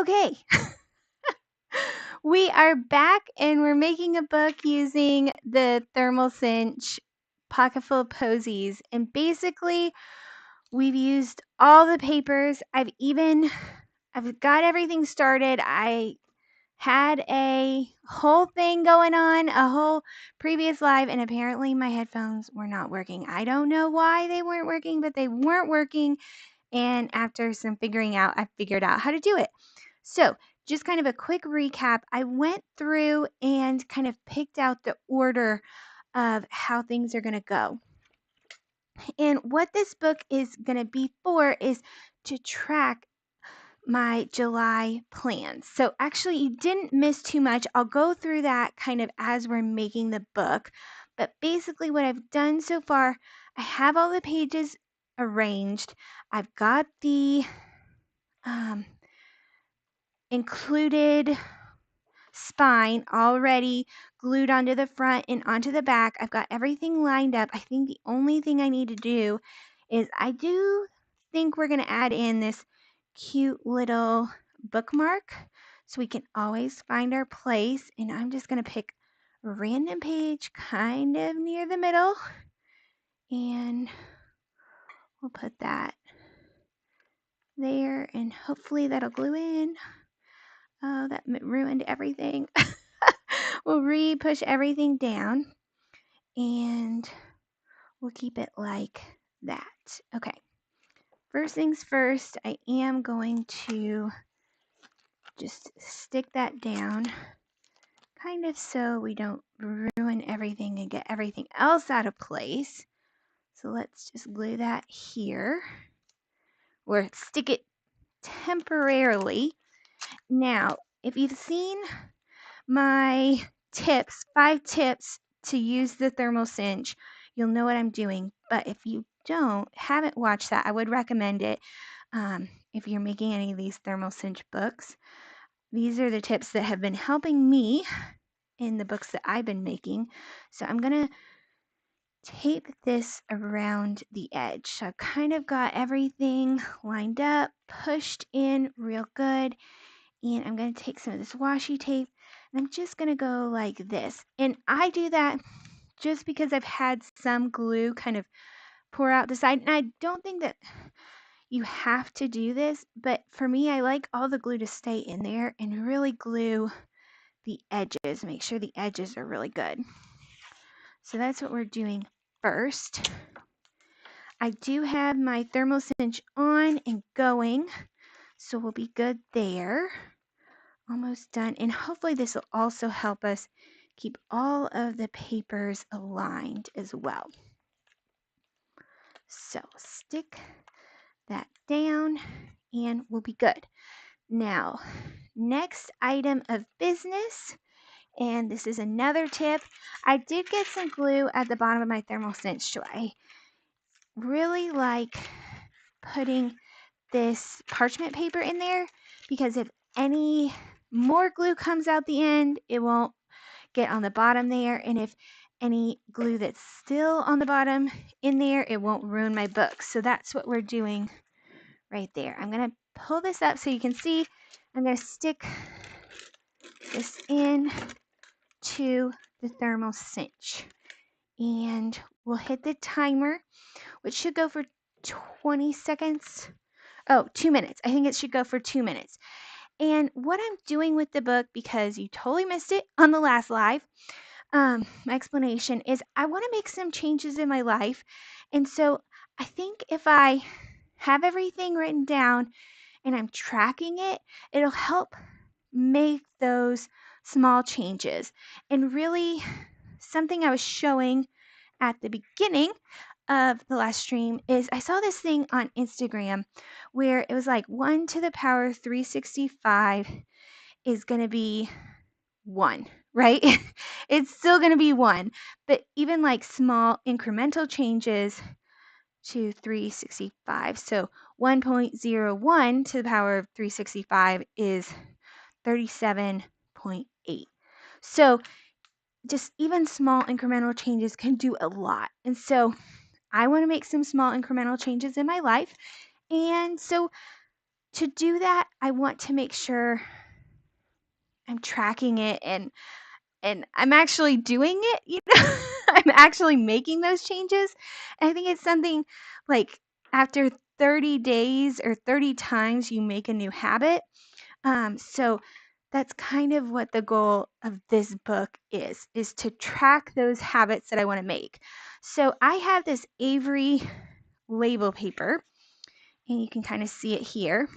Okay, we are back and we're making a book using the Thermal Cinch Pocketful Posies. And basically, we've used all the papers. I've got everything started. I had a whole thing going on, a whole previous live, and apparently my headphones were not working. I don't know why they weren't working, but they weren't working. And after some figuring out, I figured out how to do it. So, just kind of a quick recap. I went through and kind of picked out the order of how things are going to go. And what this book is going to be for is to track my July plans. So, actually, you didn't miss too much. I'll go through that kind of as we're making the book. But basically, what I've done so far, I have all the pages arranged. I've got the included spine already glued onto the front and onto the back. I've got everything lined up. I think the only thing I need to do is I do think we're going to add in this cute little bookmark so we can always find our place. And I'm just going to pick a random page kind of near the middle, and we'll put that there, and hopefully that'll glue in. Oh, that ruined everything. We'll re-push everything down and we'll keep it like that. Okay, first things first, I am going to just stick that down kind of so we don't ruin everything and get everything else out of place. So let's just glue that here or stick it temporarily. Now, if you've seen my tips, 5 tips to use the thermal cinch, you'll know what I'm doing. But if you haven't watched that, I would recommend it. If you're making any of these thermal cinch books, these are the tips that have been helping me in the books that I've been making. So I'm going to tape this around the edge. So I've kind of got everything lined up, pushed in real good. And I'm going to take some of this washi tape and I'm just going to go like this. And I do that just because I've had some glue kind of pour out the side. And I don't think that you have to do this, but for me, I like all the glue to stay in there and really glue the edges. Make sure the edges are really good. So that's what we're doing first. I do have my thermal cinch on and going, so we'll be good there. Almost done, and hopefully this will also help us keep all of the papers aligned as well. So stick that down and we'll be good. Now, next item of business, and this is another tip. I did get some glue at the bottom of my thermal cinch, so I really like putting this parchment paper in there because if any more glue comes out the end, it won't get on the bottom there, and if any glue that's still on the bottom in there, it won't ruin my book. So that's what we're doing right there. I'm going to pull this up so you can see. I'm going to stick this in to the thermal cinch and we'll hit the timer, which should go for 20 seconds. Oh, 2 minutes. I think it should go for 2 minutes. And what I'm doing with the book, because you totally missed it on the last live, my explanation is I want to make some changes in my life. And so I think if I have everything written down and I'm tracking it, it'll help make those small changes. And really, something I was showing at the beginning of the last stream is I saw this thing on Instagram where it was like 1 to the power 365 is going to be 1, right? It's still going to be 1, but even like small incremental changes to 365. So 1.01 to the power of 365 is 37.8. So just even small incremental changes can do a lot. And so I want to make some small incremental changes in my life. And so to do that, I want to make sure I'm tracking it and I'm actually doing it, you know. I'm actually making those changes. And I think it's something like after 30 days or 30 times you make a new habit. So that's kind of what the goal of this book is to track those habits that I want to make. So I have this Avery label paper, and you can kind of see it here.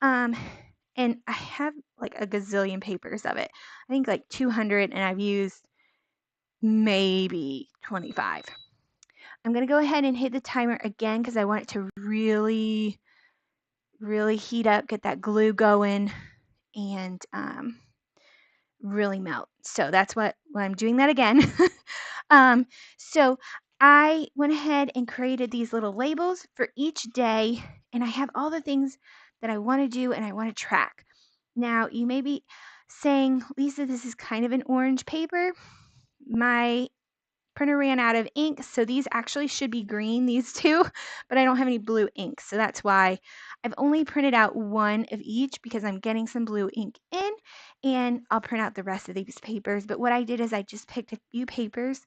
And I have like a gazillion papers of it. I think like 200, and I've used maybe 25. I'm going to go ahead and hit the timer again because I want it to really, really heat up, get that glue going, and really melt. So that's what I'm doing that again. So I went ahead and created these little labels for each day, and I have all the things that I want to do and I want to track. Now, you may be saying, Lisa, this is kind of an orange paper. My printer ran out of ink, so these actually should be green, these two, but I don't have any blue ink, so that's why I've only printed out one of each because I'm getting some blue ink in, and I'll print out the rest of these papers. But what I did is I just picked a few papers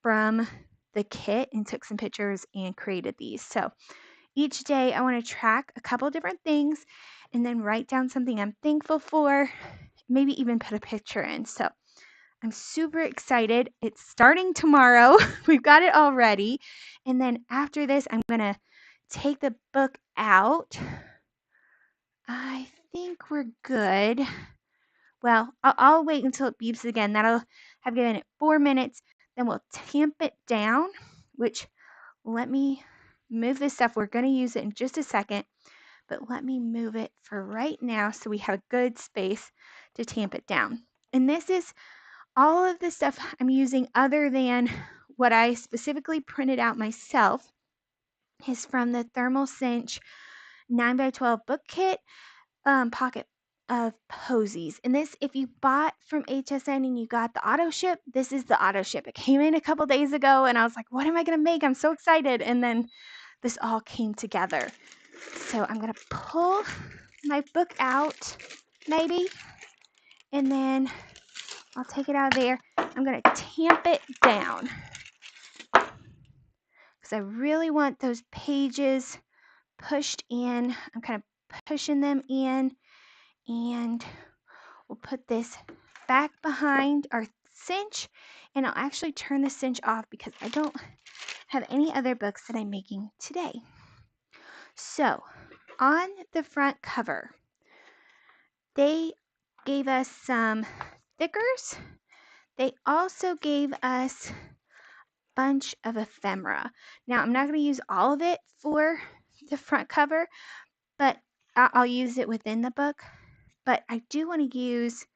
from the kit and took some pictures and created these. So each day I want to track a couple different things and then write down something I'm thankful for, maybe even put a picture in. So I'm super excited. It's starting tomorrow. We've got it all ready. And then after this, I'm going to take the book out. I think we're good. Well, I'll wait until it beeps again. That'll have given it 4 minutes. Then we'll tamp it down, which let me move this stuff. We're going to use it in just a second, but let me move it for right now so we have a good space to tamp it down. And this is all of the stuff I'm using other than what I specifically printed out myself is from the Thermal Cinch 9x12 book kit pocket of Posies. And this, if you bought from HSN and you got the auto ship, this is the auto ship. It came in a couple days ago and I was like, what am I going to make? I'm so excited. And then this all came together. So I'm going to pull my book out maybe, and then I'll take it out of there. I'm going to tamp it down because I really want those pages pushed in. I'm kind of pushing them in, and we'll put this back behind our cinch, and I'll actually turn the cinch off because I don't have any other books that I'm making today. So on the front cover, they gave us some stickers. They also gave us a bunch of ephemera. Now, I'm not going to use all of it for the front cover, but I'll use it within the book. But I do want to use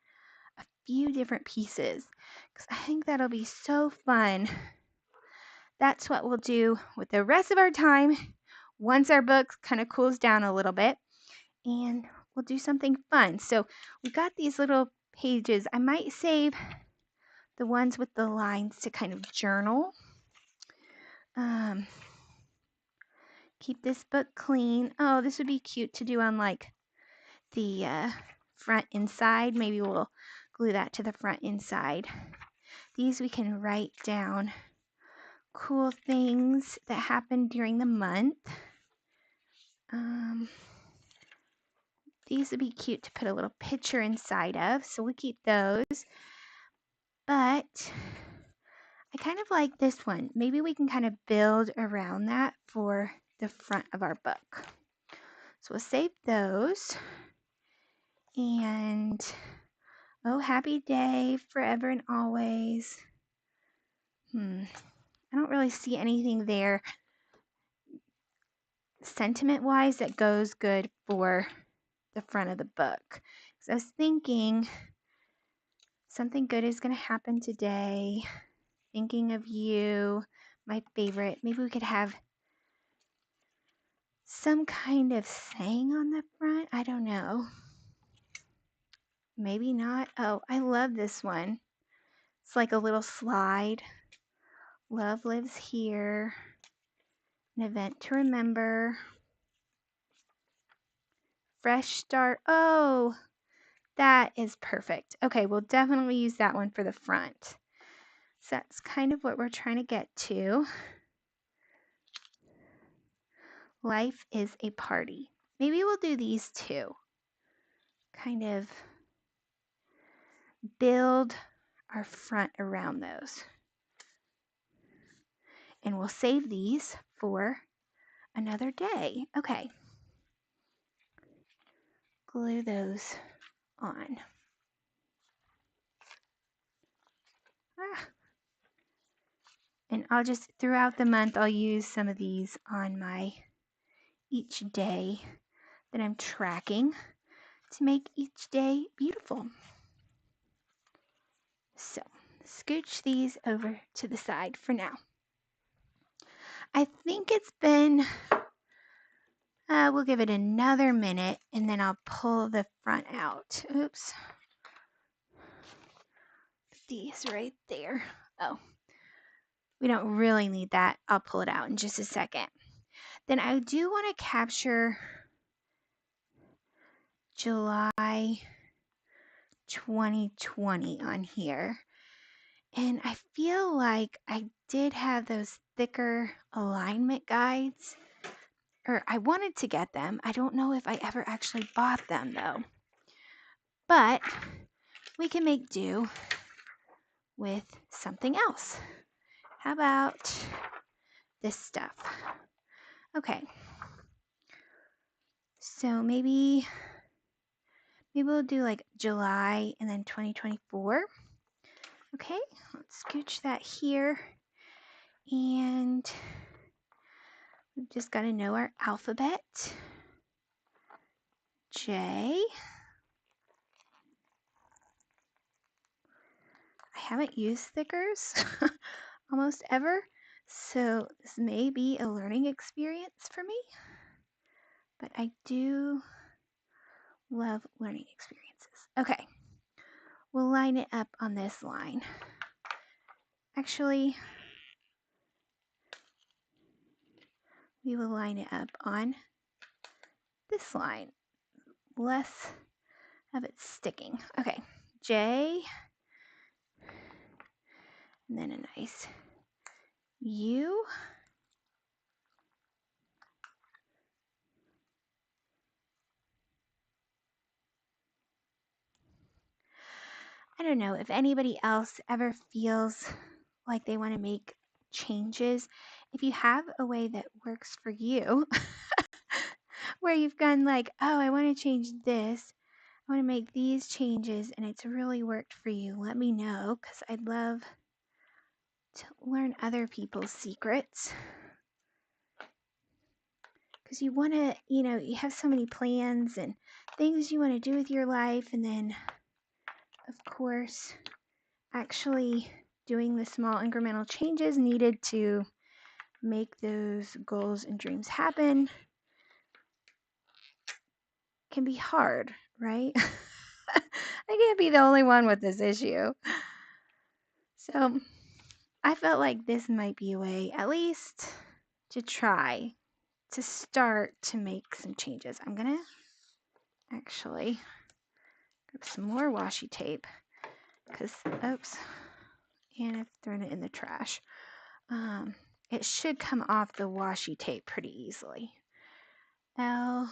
a few different pieces because I think that'll be so fun. That's what we'll do with the rest of our time once our book kind of cools down a little bit, and we'll do something fun. So we got these little pages. I might save the ones with the lines to kind of journal. Keep this book clean. Oh, this would be cute to do on like the front inside. Maybe we'll glue that to the front inside. These we can write down cool things that happened during the month. These would be cute to put a little picture inside of, so we'll keep those. But I kind of like this one. Maybe we can kind of build around that for the front of our book. So we'll save those. And oh, happy day forever and always. I don't really see anything there sentiment-wise that goes good for the front of the book. So I was thinking something good is going to happen today. Thinking of you, my favorite. Maybe we could have some kind of saying on the front. I don't know. Maybe not. Oh, I love this one. It's like a little slide. Love lives here. An event to remember. fresh start. Oh, that is perfect. Okay, we'll definitely use that one for the front. So that's kind of what we're trying to get to. Life is a party. Maybe we'll do these two. Kind of build our front around those. And we'll save these for another day. Okay. Glue those on. And I'll just, throughout the month, I'll use some of these on my each day that I'm tracking to make each day beautiful. So, scooch these over to the side for now. I think it's been, we'll give it another minute and then I'll pull the front out. Oops. These right there. Oh, we don't really need that. I'll pull it out in just a second. Then I do want to capture July 2020 on here. And I feel like I did have those thicker alignment guides, or I wanted to get them. I don't know if I ever actually bought them though. But we can make do with something else. How about this stuff? Okay. So maybe we'll do like July and then 2024. Okay, let's scooch that here. And we've just got to know our alphabet. J. I haven't used thickers almost ever, so this may be a learning experience for me, but I do love learning experiences. Okay, we'll line it up on this line. Actually, we will line it up on this line. Less of it sticking. Okay, J, and then a nice U. I don't know if anybody else ever feels like they want to make changes. If you have a way that works for you, where you've gone like, oh, I want to change this, I want to make these changes, and it's really worked for you, let me know, because I'd love to learn other people's secrets. Because you want to, you have so many plans and things you want to do with your life, and then, of course, actually doing the small incremental changes needed to make those goals and dreams happen can be hard, right? I can't be the only one with this issue. So I felt like this might be a way, at least to try to start to make some changes. I'm gonna actually grab some more washi tape because, oops, and I've thrown it in the trash. It should come off the washi tape pretty easily. L,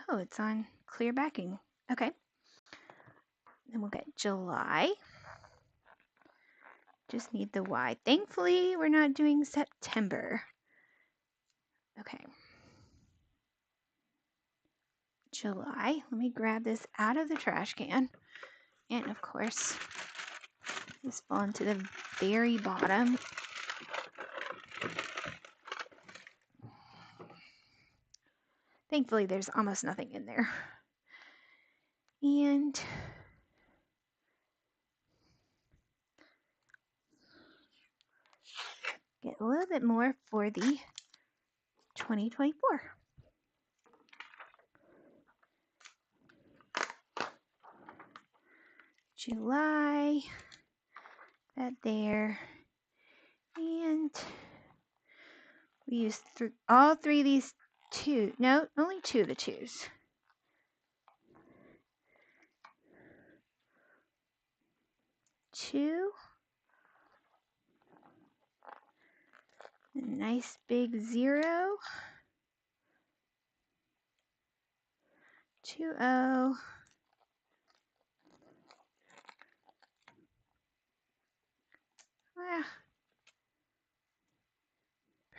oh, it's on clear backing. Okay. Then we'll get July. Just need the Y. Thankfully, we're not doing September. Okay. July. Let me grab this out of the trash can. And of course, this fall into the very bottom. Thankfully, there's almost nothing in there. And get a little bit more for the 2024. July, that there. And we used all three of these two. No, only two of the twos. 2. A nice big 0. 2, 0. Ah,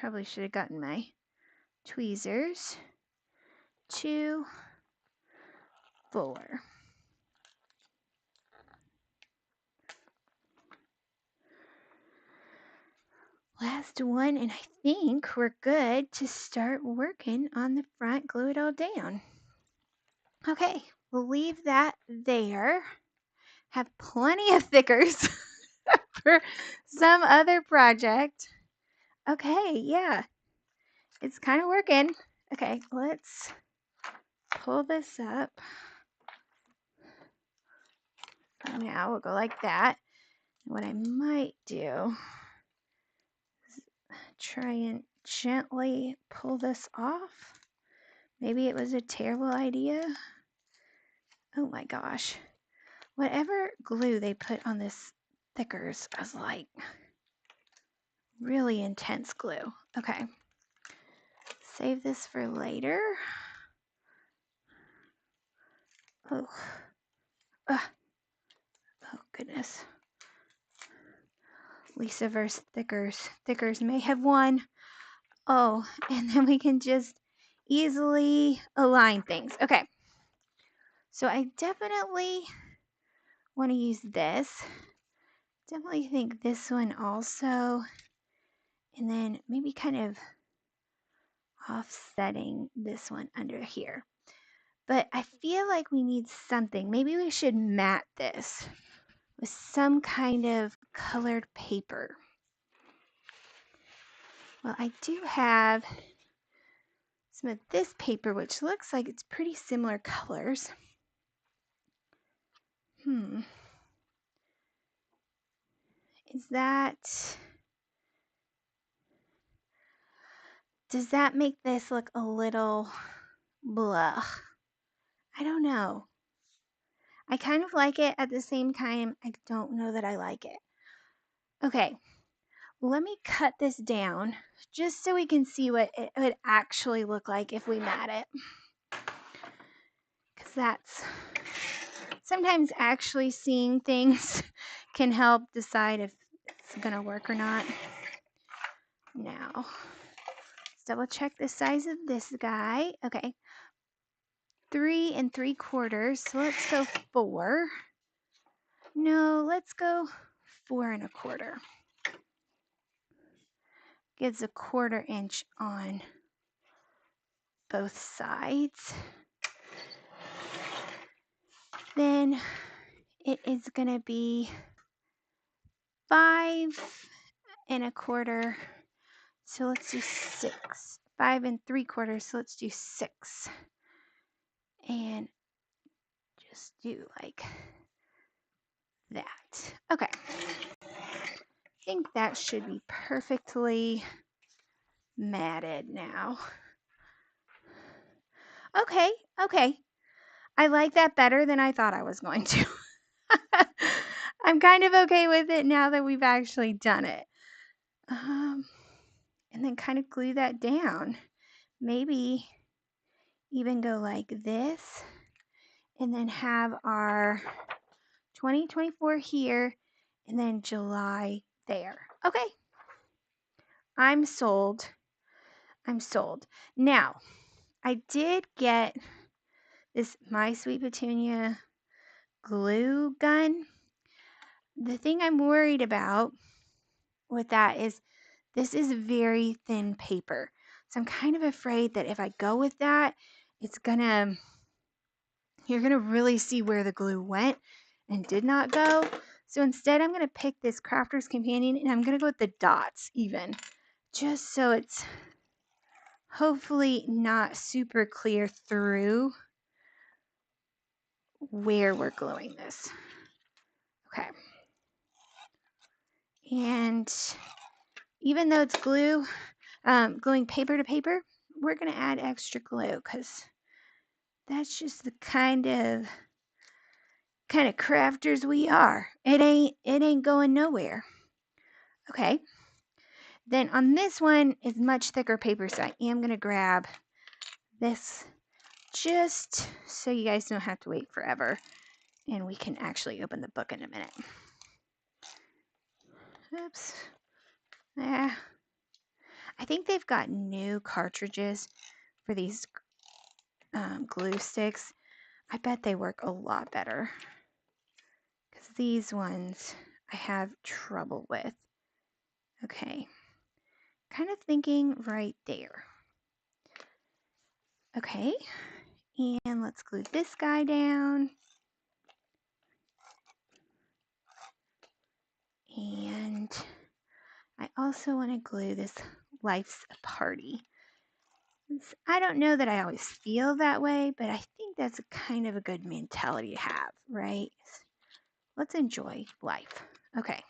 probably should have gotten my tweezers. 2, 4. Last one, and I think we're good to start working on the front, glue it all down. Okay, we'll leave that there. Have plenty of thickers for some other project. Okay, yeah, it's kind of working. Okay, let's pull this up. Now we'll go like that. What I might do is try and gently pull this off. Maybe it was a terrible idea. Oh my gosh. Whatever glue they put on this thickers was like really intense glue. Okay. Save this for later. Oh. Oh goodness. Lisa versus Thickers. Thickers may have won. Oh, and then we can just easily align things. Okay. So I definitely want to use this. Definitely think this one also. And then maybe kind of offsetting this one under here. But I feel like we need something. Maybe we should mat this with some kind of colored paper. Well, I do have some of this paper, which looks like it's pretty similar colors. Does that make this look a little blah? I don't know. I kind of like it. At the same time, I don't know that I like it. Okay, let me cut this down just so we can see what it would actually look like if we mat it. Because that's sometimes actually seeing things can help decide if it's gonna work or not. Now, let's double check the size of this guy. Okay, 3 3/4. So let's go 4. No, let's go 4 1/4. Gives a 1/4 inch on both sides. Then it is gonna be 5 1/4. So let's do 6. 5 3/4. So let's do 6. And just do like that. Okay. I think that should be perfectly matted now. Okay, okay. I like that better than I thought I was going to. I'm kind of okay with it now that we've actually done it. And then kind of glue that down. Maybe even go like this and then have our 2024 here and then July there. Okay. I'm sold. I'm sold. Now, I did get this My Sweet Petunia glue gun. The thing I'm worried about with that is this is very thin paper. So I'm kind of afraid that if I go with that, you're gonna really see where the glue went and did not go. So instead I'm gonna pick this Crafter's Companion and I'm gonna go with the dots even, just so it's hopefully not super clear through where we're gluing this. Okay. And even though it's gluing paper to paper, we're gonna add extra glue because that's just the kind of kind of crafters we are. It ain't going nowhere. Okay. Then on this one is much thicker paper, so I am going to grab this just so you guys don't have to wait forever and we can actually open the book in a minute. Oops. Yeah. I think they've got new cartridges for these glue sticks. I bet they work a lot better because these ones I have trouble with. Okay. Kind of thinking right there. Okay. And let's glue this guy down. And I also want to glue this Life's a Party. I don't know that I always feel that way, but I think that's a kind of a good mentality to have, right? Let's enjoy life. Okay.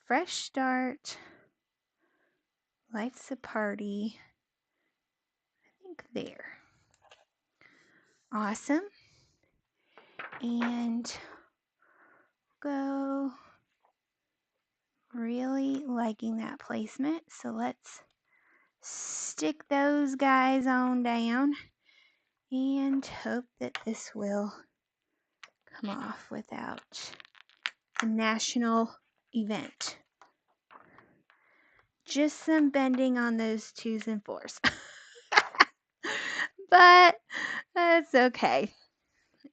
Fresh start. Life's a Party. I think there. Awesome. And go. Really liking that placement. So let's stick those guys on down and hope that this will come off without a national event. Just some bending on those 2s and 4s. But that's okay.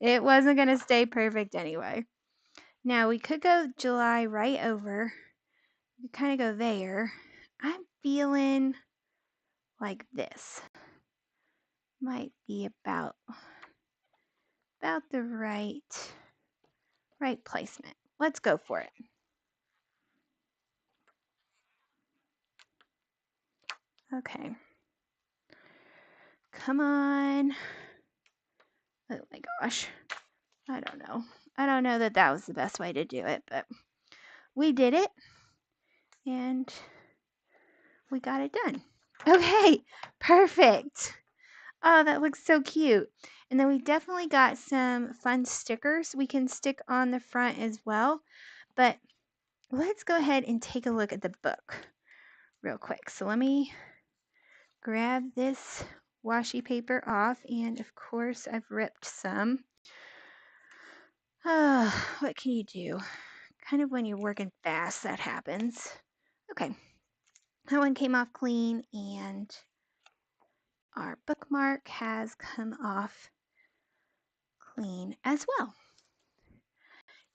It wasn't going to stay perfect anyway. Now we could go July right over. We kind of go there. I'm feeling like this. Might be about the right placement. Let's go for it. Okay. Come on. Oh my gosh. I don't know. I don't know that that was the best way to do it, but we did it and we got it done. Okay, perfect. Oh, that looks so cute. And then we definitely got some fun stickers we can stick on the front as well. But let's go ahead and take a look at the book real quick. So let me grab this washi paper off. And of course, I've ripped some. What can you do? Kind of when you're working fast, that happens. Okay. That one came off clean, and our bookmark has come off clean as well.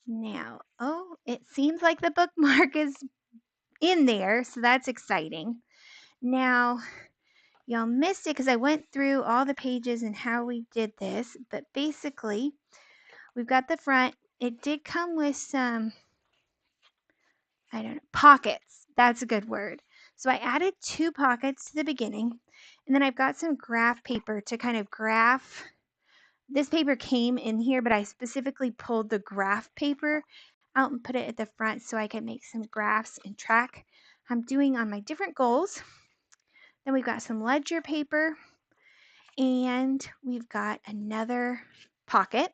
Now, oh, it seems like the bookmark is in there, so that's exciting. Now, y'all missed it because I went through all the pages and how we did this, but basically, we've got the front. It did come with some, I don't know, pockets. That's a good word. So I added 2 pockets to the beginning, and then I've got some graph paper to kind of graph. This paper came in here, but I specifically pulled the graph paper out and put it at the front so I could make some graphs and track I'm doing on my different goals. Then we've got some ledger paper, and we've got another pocket.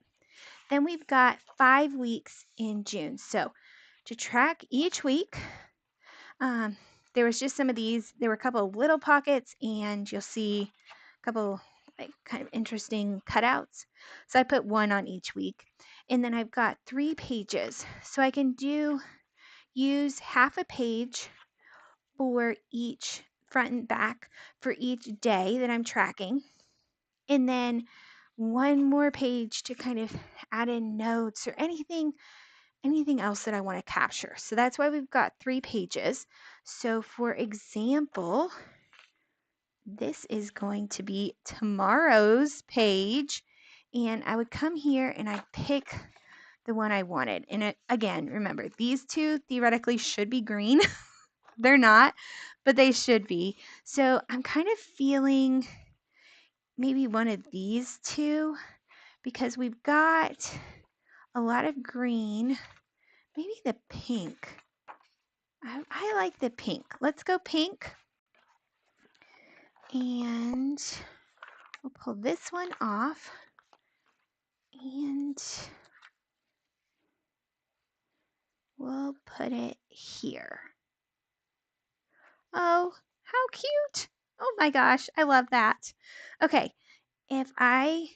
Then we've got 5 weeks in June. So to track each week, there was just some of these. There were a couple of little pockets, and you'll see a couple like kind of interesting cutouts. So I put 1 on each week. And then I've got 3 pages. So I can use half a page for each front and back for each day that I'm tracking. And then 1 more page to kind of add in notes or anything else that I want to capture. So that's why we've got 3 pages. So for example, this is going to be tomorrow's page, and I would come here and I'd pick the one I wanted. And again, remember, these 2 theoretically should be green. They're not, but they should be. So I'm kind of feeling maybe one of these 2 because we've got a lot of green. Maybe the pink. I like the pink. Let's go pink. And we'll pull this one off. And we'll put it here. Oh, how cute. Oh my gosh, I love that. Okay, if I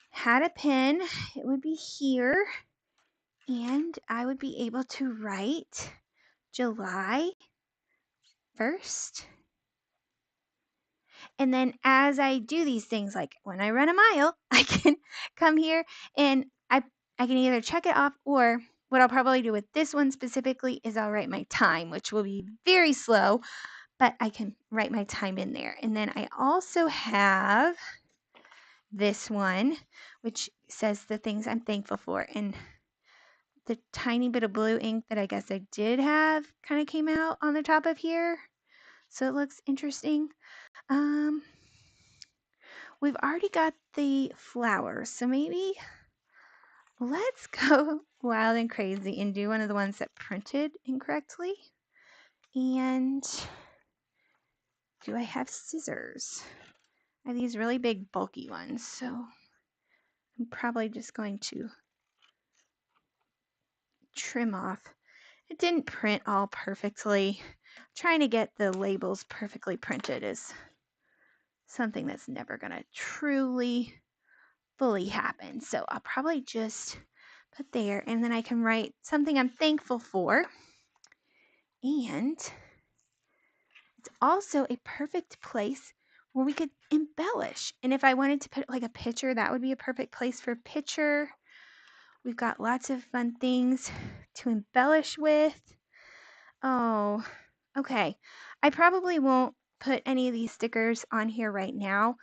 had a pen, it would be here, and I would be able to write July 1st. And then as I do these things, like when I run a mile, I can come here and I can either check it off, or what I'll probably do with this one specifically is I'll write my time, which will be very slow, but I can write my time in there. And then I also have this one, which says the things I'm thankful for. And the tiny bit of blue ink that I guess I did have kind of came out on the top of here. So it looks interesting. We've already got the flowers, so maybe let's go wild and crazy and do one of the ones that printed incorrectly. And do I have scissors? I have these really big bulky ones, so I'm probably just going to trim off. It didn't print all perfectly. Trying to get the labels perfectly printed is something that's never going to truly fully happen. So I'll probably just put there, and then I can write something I'm thankful for. And it's also a perfect place where we could embellish. And if I wanted to put like a picture, that would be a perfect place for a picture. We've got lots of fun things to embellish with. Oh, okay. I probably won't put any of these stickers on here right now,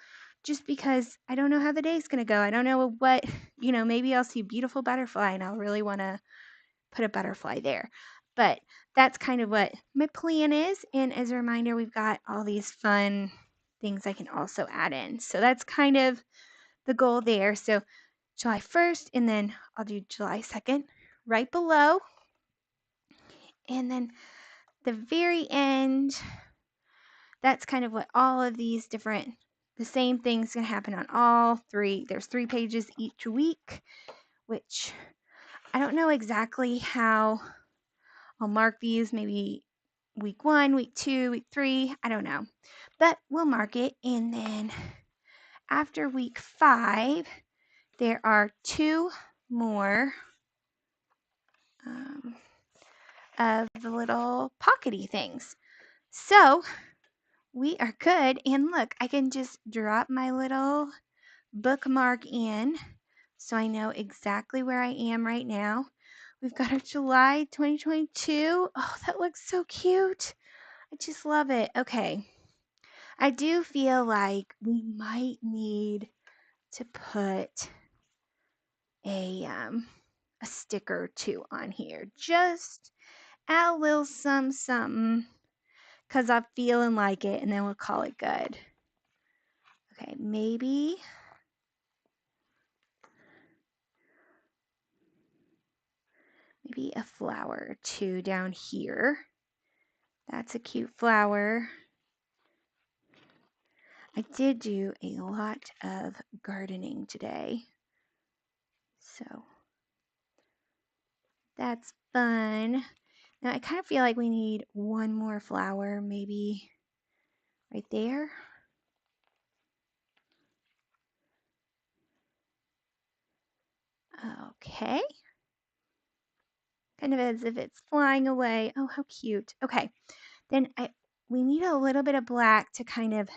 just because I don't know how the day's going to go. I don't know what, maybe I'll see a beautiful butterfly and I'll really want to put a butterfly there. But that's kind of what my plan is. And as a reminder, we've got all these fun things I can also add in. So that's kind of the goal there. So July 1st, and then I'll do July 2nd right below. And then the very end, that's kind of what all of these different, the same thing's going to happen on all three. There's 3 pages each week, which I don't know exactly how I'll mark these, maybe week 1, week 2, week 3, I don't know. But we'll mark it, and then after week 5, there are 2 more of the little pockety things. So we are good, and look, I can just drop my little bookmark in so I know exactly where I am right now. We've got our July 2022. Oh, that looks so cute. I just love it. Okay. I do feel like we might need to put a sticker or 2 on here. Just add a little something because I'm feeling like it, and then we'll call it good. Okay, maybe a flower or 2 down here. That's a cute flower. I did do a lot of gardening today, so that's fun. Now I kind of feel like we need 1 more flower, maybe right there. Okay. Kind of as if it's flying away. Oh, how cute. Okay. Then we need a little bit of black to kind of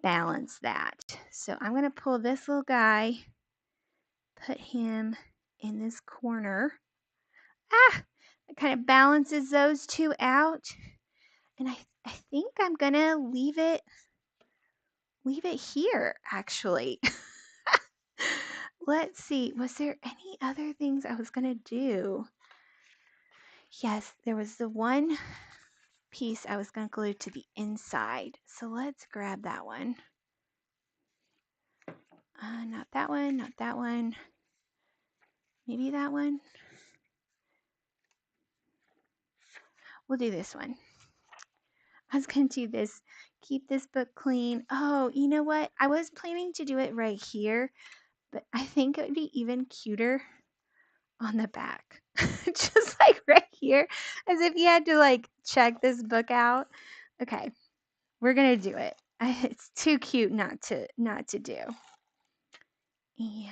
balance that. So I'm going to pull this little guy, put him in this corner. It kind of balances those 2 out. And I think I'm going to leave it here, actually. Let's see. Was there any other things I was going to do? Yes, there was the one piece I was going to glue to the inside. So let's grab that one. Not that one, not that one. Maybe that one. We'll do this one. I was going to do this. Keep this book clean. Oh, you know what? I was planning to do it right here, but I think it would be even cuter on the back. Just like right here, as if you had to like check this book out. Okay, we're gonna do it. It's too cute not to do. And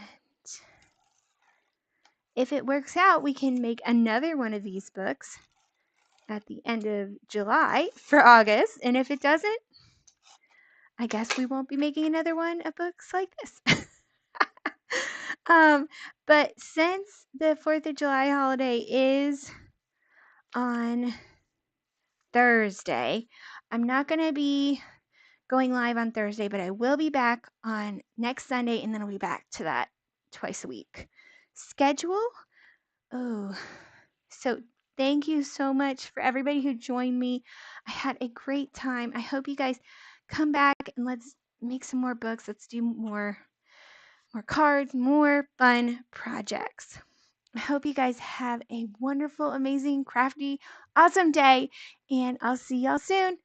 if it works out, we can make another one of these books at the end of July for August. And if it doesn't, I guess we won't be making another one of books like this. um, but since the 4th of July holiday is on Thursday, I'm not going to be going live on Thursday, but I will be back on next Sunday, and then I'll be back to that twice a week schedule. Oh, so thank you so much for everybody who joined me. I had a great time. I hope you guys come back and let's make some more books. Let's do more cards, more fun projects. I hope you guys have a wonderful, amazing, crafty, awesome day, and I'll see y'all soon.